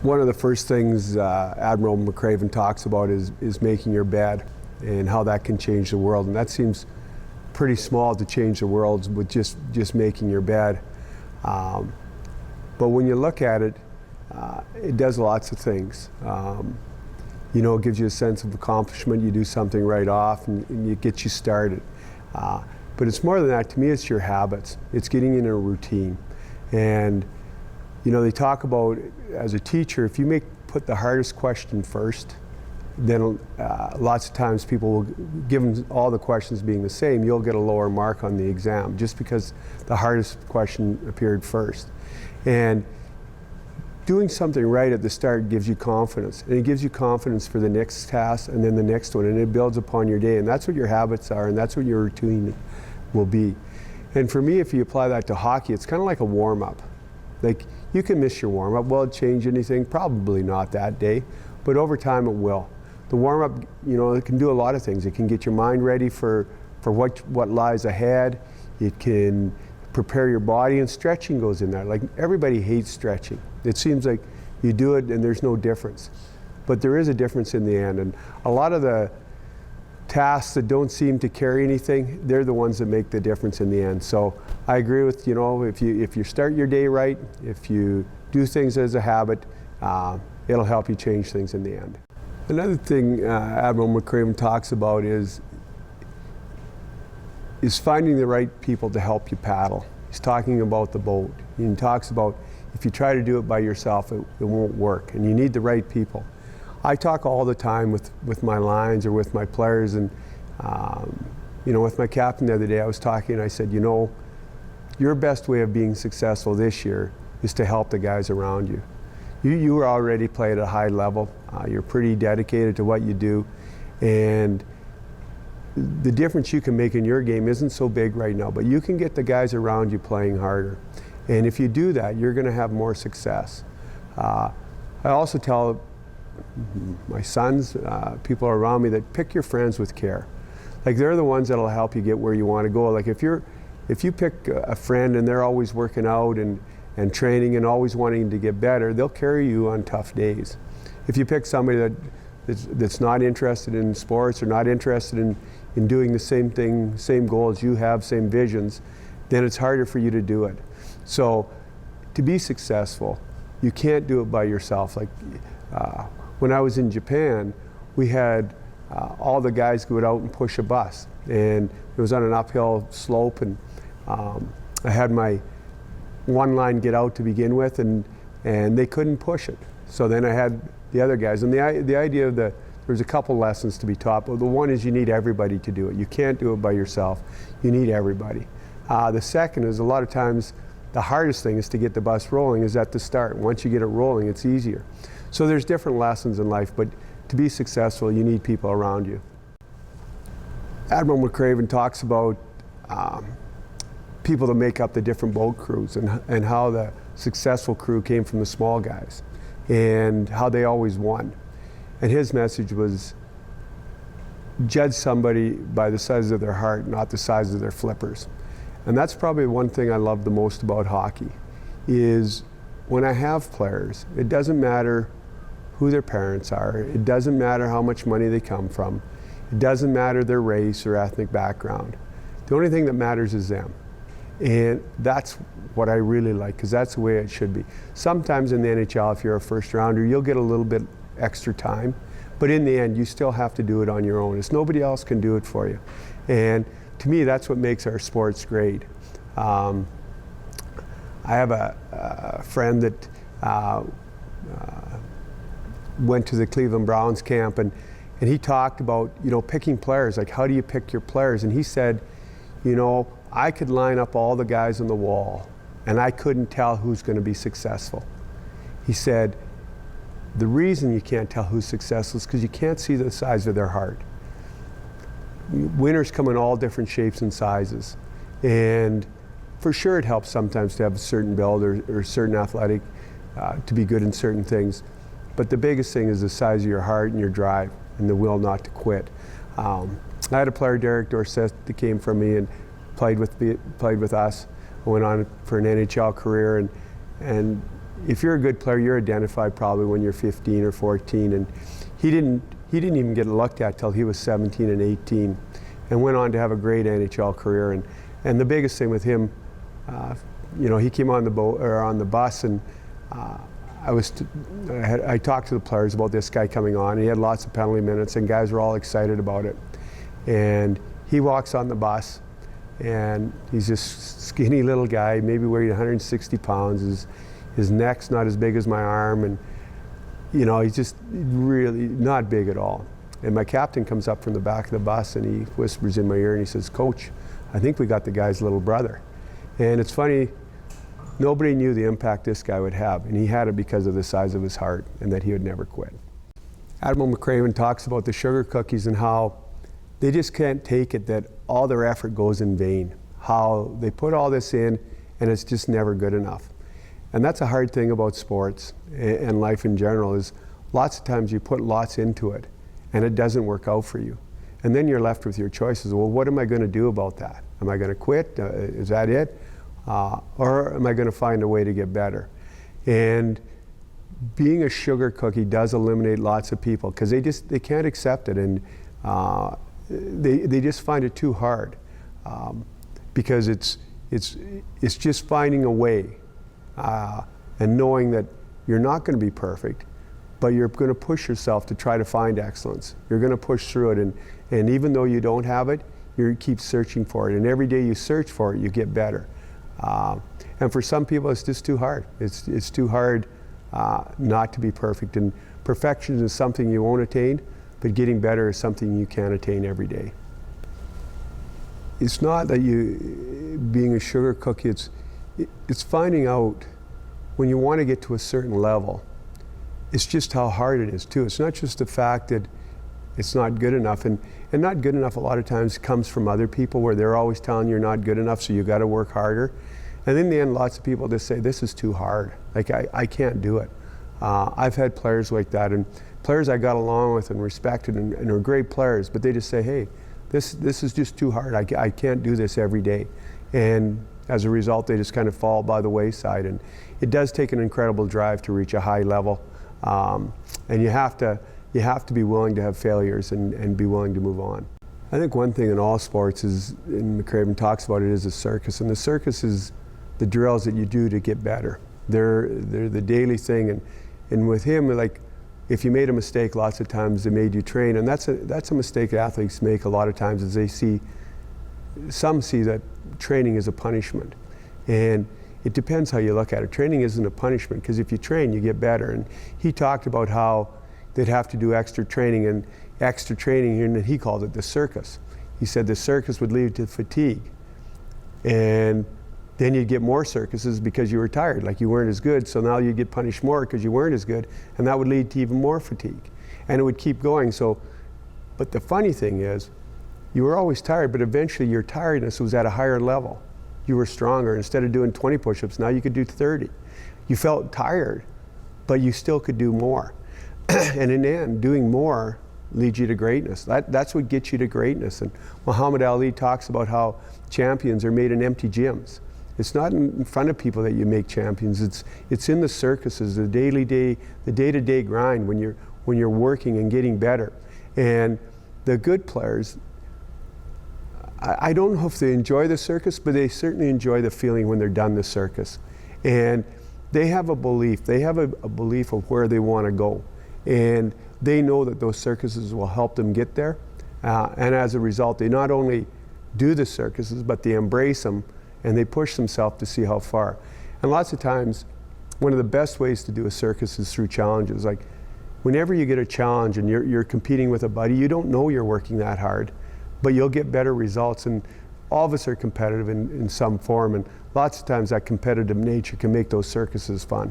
One of the first things Admiral McCraven talks about is making your bed and how that can change the world. And that seems pretty small to change the world with just making your bed. But when you look at it, it does lots of things. You know, it gives you a sense of accomplishment. You do something right off and it gets you started. But it's more than that. To me, it's your habits. It's getting in a routine. And you know, they talk about, as a teacher, if you put the hardest question first, then lots of times people will, given all the questions being the same, you'll get a lower mark on the exam just because the hardest question appeared first. And doing something right at the start gives you confidence, and it gives you confidence for the next task and then the next one, and it builds upon your day, and that's what your habits are, and that's what your routine will be. And for me, if you apply that to hockey, it's kind of like a warm-up. Like, you can miss your warm-up. Will it change anything? Probably not that day, but over time it will. The warm-up, you know, it can do a lot of things. It can get your mind ready for what lies ahead. It can prepare your body, and stretching goes in there. Like, everybody hates stretching. It seems like you do it and there's no difference. But there is a difference in the end, and a lot of the tasks that don't seem to carry anything, they're the ones that make the difference in the end. So I agree with, you know, if you start your day right, if you do things as a habit, it'll help you change things in the end. Another thing Admiral McCraven talks about is finding the right people to help you paddle. He's talking about the boat. He talks about if you try to do it by yourself, it won't work, and you need the right people. I talk all the time with my lines or with my players, and you know, with my captain the other day, I was talking and I said, you know, your best way of being successful this year is to help the guys around you. You are already play at a high level. You're pretty dedicated to what you do, and the difference you can make in your game isn't so big right now, but you can get the guys around you playing harder. And if you do that, you're going to have more success. I also tell my sons, people around me, that pick your friends with care. Like, they're the ones that'll help you get where you want to go. Like, if you pick a friend and they're always working out and training and always wanting to get better, they'll carry you on tough days. If you pick somebody that's not interested in sports or not interested in doing the same thing, same goals you have, same visions, then it's harder for you to do it. So to be successful, you can't do it by yourself. Like, when I was in Japan, we had all the guys go out and push a bus, and it was on an uphill slope, and I had my one line get out to begin with, and they couldn't push it. So then I had the other guys, and the idea of there's a couple lessons to be taught. But the one is you need everybody to do it. You can't do it by yourself. You need everybody. The second is, a lot of times the hardest thing is to get the bus rolling is at the start. Once you get it rolling, it's easier. So there's different lessons in life, but to be successful, you need people around you. Admiral McCraven talks about people that make up the different boat crews, and how the successful crew came from the small guys and how they always won. And his message was, judge somebody by the size of their heart, not the size of their flippers. And that's probably one thing I love the most about hockey, is when I have players, it doesn't matter who their parents are, it doesn't matter how much money they come from, it doesn't matter their race or ethnic background. The only thing that matters is them. And that's what I really like, because that's the way it should be. Sometimes in the NHL, if you're a first rounder, you'll get a little bit extra time, but in the end, you still have to do it on your own. It's nobody else can do it for you. And to me, that's what makes our sports great. I have a friend that went to the Cleveland Browns camp, and he talked about, you know, picking players. Like, how do you pick your players? And he said, you know, I could line up all the guys on the wall, and I couldn't tell who's going to be successful. He said, the reason you can't tell who's successful is because you can't see the size of their heart. Winners come in all different shapes and sizes, and for sure it helps sometimes to have a certain build or certain athletic to be good in certain things, but the biggest thing is the size of your heart and your drive and the will not to quit. I had a player, Derek Dorsett, that came from me and played with us. I went on for an NHL career, and if you're a good player, you're identified probably when you're 15 or 14, and he didn't even get looked at till he was 17 and 18, and went on to have a great NHL career. And the biggest thing with him, he came on the boat or on the bus, and I talked to the players about this guy coming on, and he had lots of penalty minutes, and guys were all excited about it. And he walks on the bus, and he's this skinny little guy, maybe weighed 160 pounds. His neck's not as big as my arm, and he's just really not big at all. And my captain comes up from the back of the bus, and he whispers in my ear, and he says, "Coach, I think we got the guy's little brother." And it's funny, nobody knew the impact this guy would have, and he had it because of the size of his heart and that he would never quit. Admiral McCraven talks about the sugar cookies and how they just can't take it that all their effort goes in vain, how they put all this in and it's just never good enough. And that's a hard thing about sports and life in general, is lots of times you put lots into it and it doesn't work out for you. And then you're left with your choices. Well, what am I going to do about that? Am I going to quit? Is that it? Or am I going to find a way to get better? And being a sugar cookie does eliminate lots of people because they can't accept it, and they just find it too hard because it's just finding a way and knowing that you're not going to be perfect, but you're going to push yourself to try to find excellence. You're going to push through it, and even though you don't have it, you keep searching for it, and every day you search for it, you get better. And for some people, it's just too hard. It's too hard not to be perfect, and perfection is something you won't attain, but getting better is something you can attain every day. It's not that being a sugar cookie, it's finding out when you want to get to a certain level, it's just how hard it is too. It's not just the fact that it's not good enough, and not good enough a lot of times comes from other people where they're always telling you you're not good enough, so you got to work harder. And in the end, lots of people just say, this is too hard. Like, I can't do it. I've had players like that, and players I got along with and respected and are great players, but they just say, hey, this is just too hard. I can't do this every day. And as a result, they just kind of fall by the wayside. And it does take an incredible drive to reach a high level. And you have to be willing to have failures and be willing to move on. I think one thing in all sports is, and McCraven talks about it, is a circus. And the circus is the drills that you do to get better. They're the daily thing. And with him, like, if you made a mistake, lots of times they made you train. And that's a mistake athletes make a lot of times, is some see that training is a punishment. And it depends how you look at it. Training isn't a punishment, because if you train, you get better. And he talked about how they'd have to do extra training, and he called it the circus. He said the circus would lead to fatigue. And then you'd get more circuses because you were tired, like you weren't as good, so now you'd get punished more because you weren't as good, and that would lead to even more fatigue. And it would keep going. But the funny thing is, you were always tired, but eventually your tiredness was at a higher level. You were stronger. Instead of doing 20 push-ups, now you could do 30. You felt tired, but you still could do more. And in the end, doing more leads you to greatness. That's what gets you to greatness. And Muhammad Ali talks about how champions are made in empty gyms. It's not in front of people that you make champions. It's in the circuses, the day-to-day grind when you're working and getting better. And the good players, I don't know if they enjoy the circus, but they certainly enjoy the feeling when they're done the circus. And they have a belief. They have a belief of where they want to go. And they know that those circuses will help them get there. And as a result, they not only do the circuses, but they embrace them, and they push themselves to see how far. And lots of times, one of the best ways to do a circus is through challenges. Like, whenever you get a challenge and you're competing with a buddy, you don't know you're working that hard, but you'll get better results. And all of us are competitive in some form, and lots of times that competitive nature can make those circuses fun.